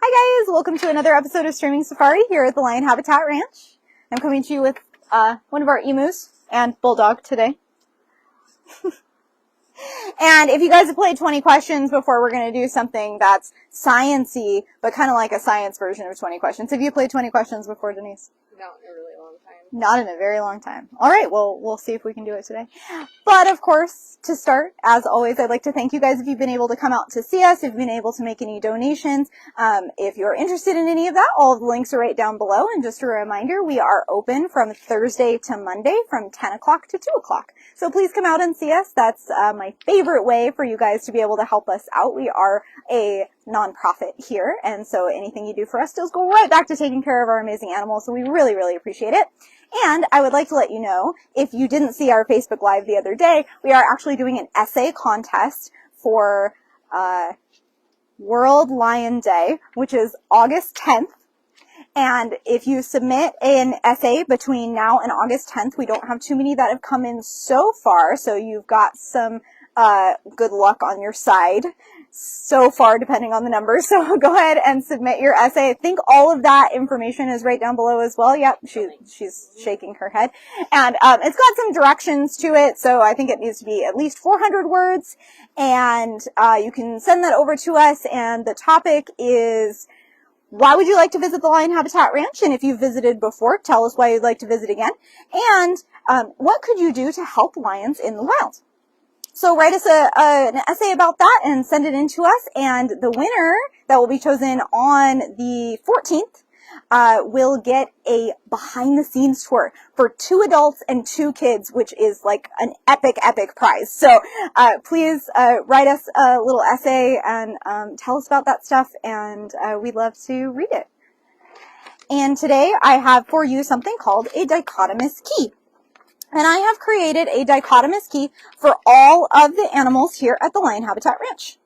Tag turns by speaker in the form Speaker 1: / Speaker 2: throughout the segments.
Speaker 1: Hi guys, welcome to another episode of Streaming Safari here at the Lion Habitat Ranch. I'm coming to you with one of our emus and bulldog today. And if you guys have played 20 questions before, we're going to do something that's science-y, but kind of like a science version of 20 questions. Have you played 20 questions before, Denise?
Speaker 2: Not in a really long time.
Speaker 1: Not in a very long time. All right, well, we'll see if we can do it today. But, of course, to start, as always, I'd like to thank you guys if you've been able to come out to see us, if you've been able to make any donations. If you're interested in any of that, all of the links are right down below. And just a reminder, we are open from Thursday to Monday from 10 o'clock to 2 o'clock. So please come out and see us. That's my favorite way for you guys to be able to help us out. We are a nonprofit here, and so anything you do for us does go right back to taking care of our amazing animals, so we really, really appreciate it. And I would like to let you know, if you didn't see our Facebook Live the other day, we are actually doing an essay contest for World Lion Day, which is August 10th. And if you submit an essay between now and August 10th, we don't have too many that have come in so far, so you've got some good luck on your side so far, depending on the numbers. So go ahead and submit your essay. I think all of that information is right down below as well. Yep, she's shaking her head. And it's got some directions to it, so I think it needs to be at least 400 words. And you can send that over to us, and the topic is, why would you like to visit the Lion Habitat Ranch? And if you've visited before, tell us why you'd like to visit again. And what could you do to help lions in the wild? So write us an essay about that and send it in to us. And the winner that will be chosen on the 14th will get a behind-the-scenes tour for 2 adults and 2 kids, which is like an epic, epic prize. So please write us a little essay and tell us about that stuff, and we'd love to read it. And today I have for you something called a dichotomous key. And I have created a dichotomous key for all of the animals here at the Lion Habitat Ranch.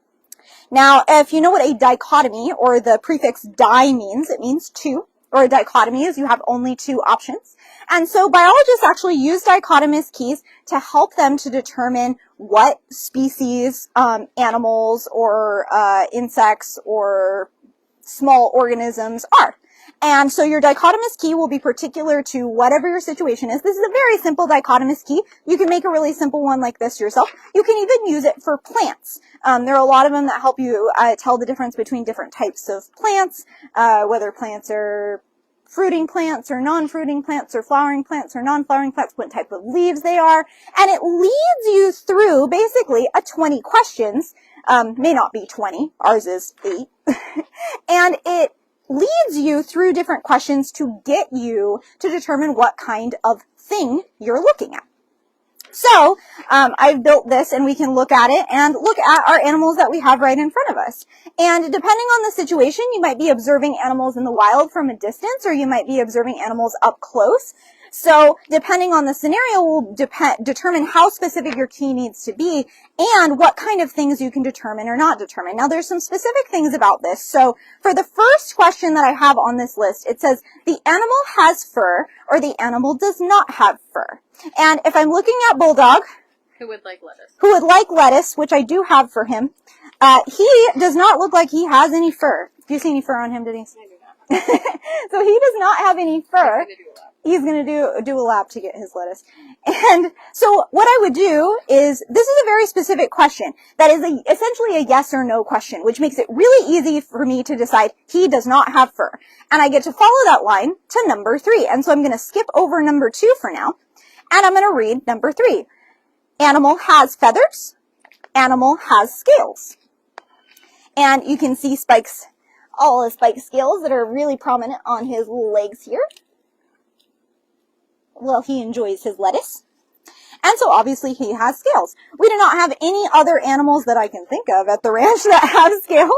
Speaker 1: Now, if you know what a dichotomy or the prefix di means, it means 2. Or a dichotomy is you have only 2 options. And so biologists actually use dichotomous keys to help them to determine what species, animals or insects or small organisms are. And so your dichotomous key will be particular to whatever your situation is. This is a very simple dichotomous key. You can make a really simple one like this yourself. You can even use it for plants. There are a lot of them that help you tell the difference between different types of plants, whether plants are fruiting plants or non-fruiting plants or flowering plants or non-flowering plants, what type of leaves they are. And it leads you through basically a 20 questions. May not be 20. Ours is 8. And it leads you through different questions to get you to determine what kind of thing you're looking at. So, I've built this, and we can look at it and look at our animals that we have right in front of us. And depending on the situation, you might be observing animals in the wild from a distance, or you might be observing animals up close. So, depending on the scenario will determine how specific your key needs to be and what kind of things you can determine or not determine. Now, there's some specific things about this. So, for the first question that I have on this list, it says, the animal has fur or the animal does not have fur. And if I'm looking at Bulldog,
Speaker 2: Who would like lettuce?
Speaker 1: Who would like lettuce, which I do have for him, he does not look like he has any fur. Do you see any fur on him, Denise?
Speaker 2: I do not.
Speaker 1: So he does not have any fur. He's going to do a lap to get his lettuce. And so what I would do is, this is a very specific question that is essentially a yes or no question, which makes it really easy for me to decide he does not have fur. And I get to follow that line to number 3. And so I'm going to skip over number 2 for now. And I'm going to read number 3. Animal has feathers. Animal has scales. And you can see spikes, all the spike scales that are really prominent on his little legs here. Well, he enjoys his lettuce. And so obviously he has scales. We do not have any other animals that I can think of at the ranch that have scales.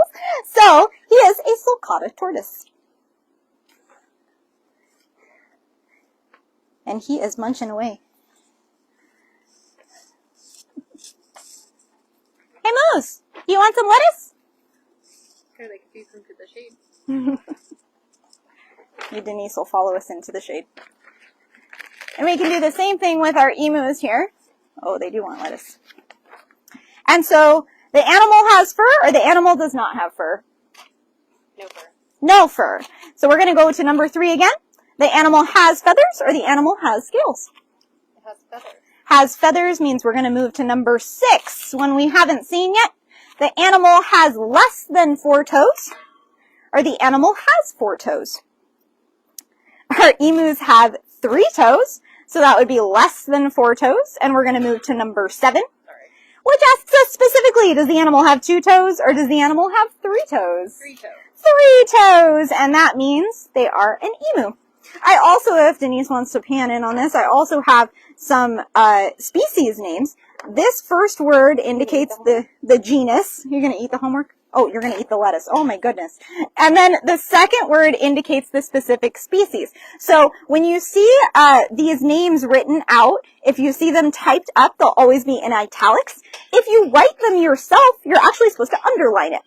Speaker 1: So he is a sulcata tortoise. And he is munching away. Hey Moose, you want some lettuce?
Speaker 2: Or they could use them to the shade.
Speaker 1: Denise will follow us into the shade. And we can do the same thing with our emus here. Oh, they do want lettuce. And so, the animal has fur or the animal does not have fur?
Speaker 2: No fur.
Speaker 1: No fur. So we're going to go to number 3 again. The animal has feathers or the animal has scales?
Speaker 2: It has feathers.
Speaker 1: Has feathers means we're going to move to number 6, one we haven't seen yet. The animal has less than 4 toes or the animal has 4 toes. Our emus have 3 toes, so that would be less than 4 toes, and we're going to move to number 7. Which asks us specifically, does the animal have 2 toes or does the animal have 3 toes?
Speaker 2: 3 toes.
Speaker 1: 3 toes, and that means they are an emu. I also, if Denise wants to pan in on this, I also have some species names. This first word indicates the genus. You're going to eat the homework? Oh, you're going to eat the lettuce. Oh my goodness. And then the second word indicates the specific species. So when you see these names written out, if you see them typed up, they'll always be in italics. If you write them yourself, you're actually supposed to underline it.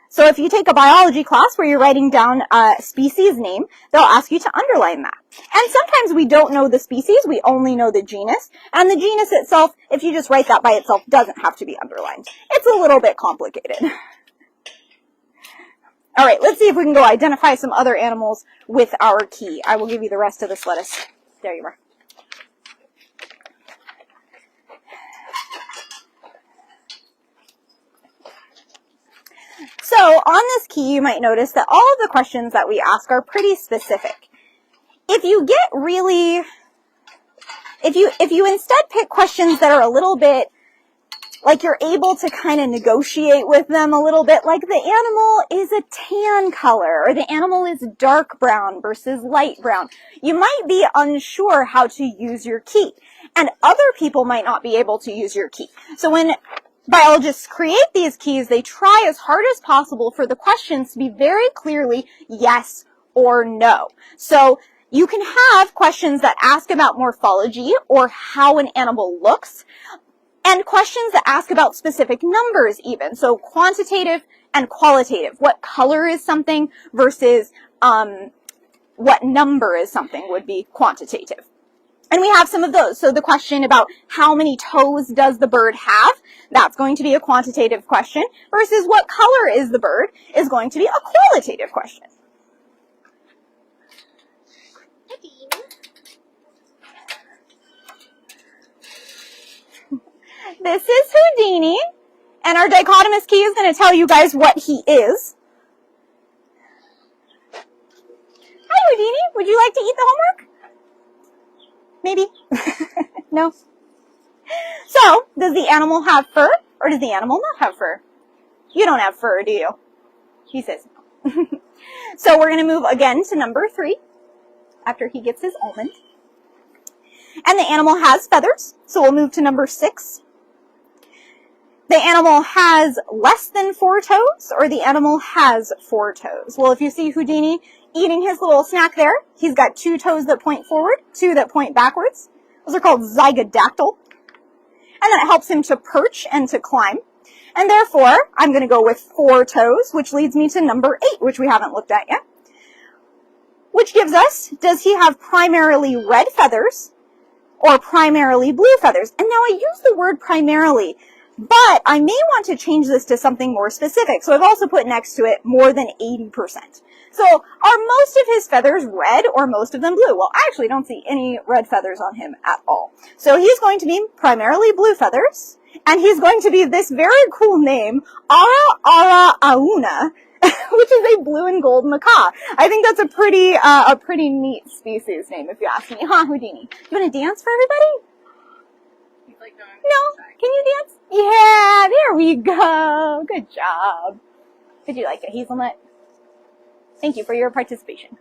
Speaker 1: So if you take a biology class where you're writing down a species name, they'll ask you to underline that. And sometimes we don't know the species, we only know the genus. And the genus itself, if you just write that by itself, doesn't have to be underlined. It's a little bit complicated. All right, let's see if we can go identify some other animals with our key. I will give you the rest of this lettuce. There you are. So on this key, you might notice that all of the questions that we ask are pretty specific. If you get really, if you instead pick questions that are a little bit like you're able to kind of negotiate with them a little bit, like the animal is a tan color, or the animal is dark brown versus light brown. You might be unsure how to use your key, and other people might not be able to use your key. So when biologists create these keys, they try as hard as possible for the questions to be very clearly yes or no. So you can have questions that ask about morphology or how an animal looks, and questions that ask about specific numbers even. So quantitative and qualitative. What color is something versus what number is something would be quantitative. And we have some of those. So the question about how many toes does the bird have, that's going to be a quantitative question, versus what color is the bird is going to be a qualitative question. This is Houdini, and our dichotomous key is going to tell you guys what he is. Hi, Houdini. Would you like to eat the homework? Maybe. No? So, does the animal have fur, or does the animal not have fur? You don't have fur, do you? He says no. So, we're going to move again to number 3, after he gets his almond. And the animal has feathers, so we'll move to number 6. The animal has less than 4 toes, or the animal has 4 toes. Well, if you see Houdini eating his little snack there, he's got 2 toes that point forward, 2 that point backwards. Those are called zygodactyl. And that helps him to perch and to climb. And therefore, I'm going to go with 4 toes, which leads me to number 8, which we haven't looked at yet. Which gives us, does he have primarily red feathers or primarily blue feathers? And now I use the word primarily, but I may want to change this to something more specific. So I've also put next to it more than 80%. So are most of his feathers red or most of them blue? Well, I actually don't see any red feathers on him at all. So he's going to be primarily blue feathers, and he's going to be this very cool name, Ara Ara Auna, which is a blue and gold macaw. I think that's a pretty neat species name, if you ask me. Huh, Houdini? You want to dance for everybody?
Speaker 2: Like
Speaker 1: no? Can you dance? Yeah, there we go. Good job. Did you like it, Hazelnut? Thank you for your participation.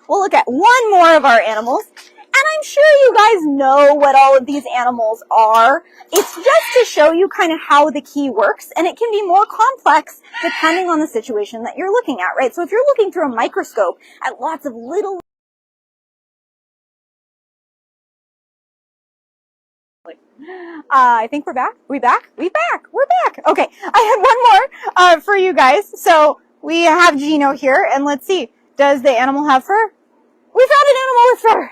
Speaker 1: We'll look at one more of our animals. And I'm sure you guys know what all of these animals are. It's just to show you kind of how the key works, and it can be more complex depending on the situation that you're looking at, right? So if you're looking through a microscope at lots of little I think we're back. We back? We back. We're back. Okay. I had one more for you guys. So we have Gino here, and let's see. Does the animal have fur? We found an animal with fur.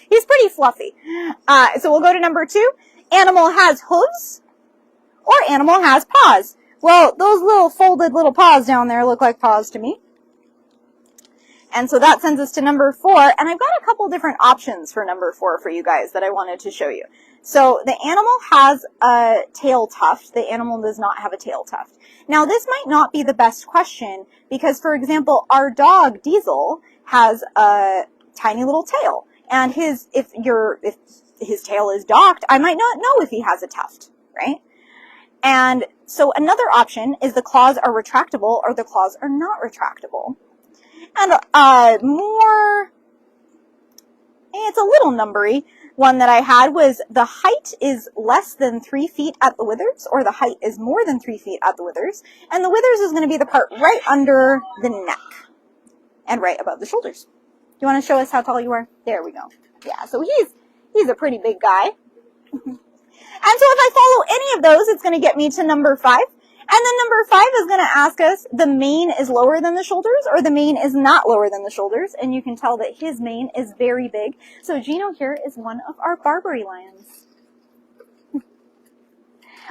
Speaker 1: He's pretty fluffy. So we'll go to number 2. Animal has hooves or animal has paws. Well, those little folded little paws down there look like paws to me. And so that sends us to number 4, and I've got a couple different options for number 4 for you guys that I wanted to show you. So the animal has a tail tuft. The animal does not have a tail tuft. Now this might not be the best question because, for example, our dog Diesel has a tiny little tail, and if his tail is docked, I might not know if he has a tuft, right? And so another option is the claws are retractable or the claws are not retractable. And it's a little numbery one that I had was the height is less than 3 feet at the withers, or the height is more than 3 feet at the withers. And the withers is going to be the part right under the neck and right above the shoulders. Do you want to show us how tall you are? There we go. Yeah, so he's a pretty big guy. And so if I follow any of those, it's going to get me to number 5. And then number 5 is going to ask us, the mane is lower than the shoulders or the mane is not lower than the shoulders. And you can tell that his mane is very big. So Gino here is one of our Barbary lions.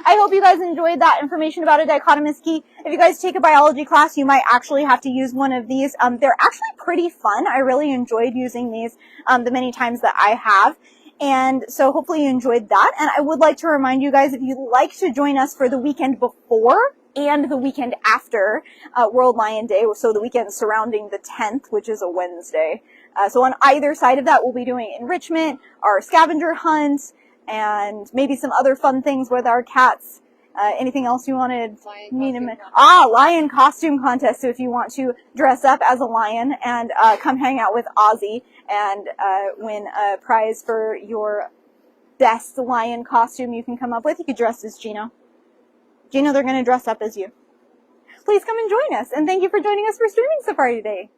Speaker 1: I hope you guys enjoyed that information about a dichotomous key. If you guys take a biology class, you might actually have to use one of these. They're actually pretty fun. I really enjoyed using these the many times that I have. And so hopefully you enjoyed that. And I would like to remind you guys, if you'd like to join us for the weekend before and the weekend after World Lion Day, so the weekend surrounding the 10th, which is a Wednesday. So on either side of that, we'll be doing enrichment, our scavenger hunt, and maybe some other fun things with our cats. Anything else you wanted? Lion costume contest. So if you want to dress up as a lion and come hang out with Ozzy and win a prize for your best lion costume you can come up with, you could dress as Gino. Gino, they're going to dress up as you. Please come and join us, and thank you for joining us for Streaming Safari today.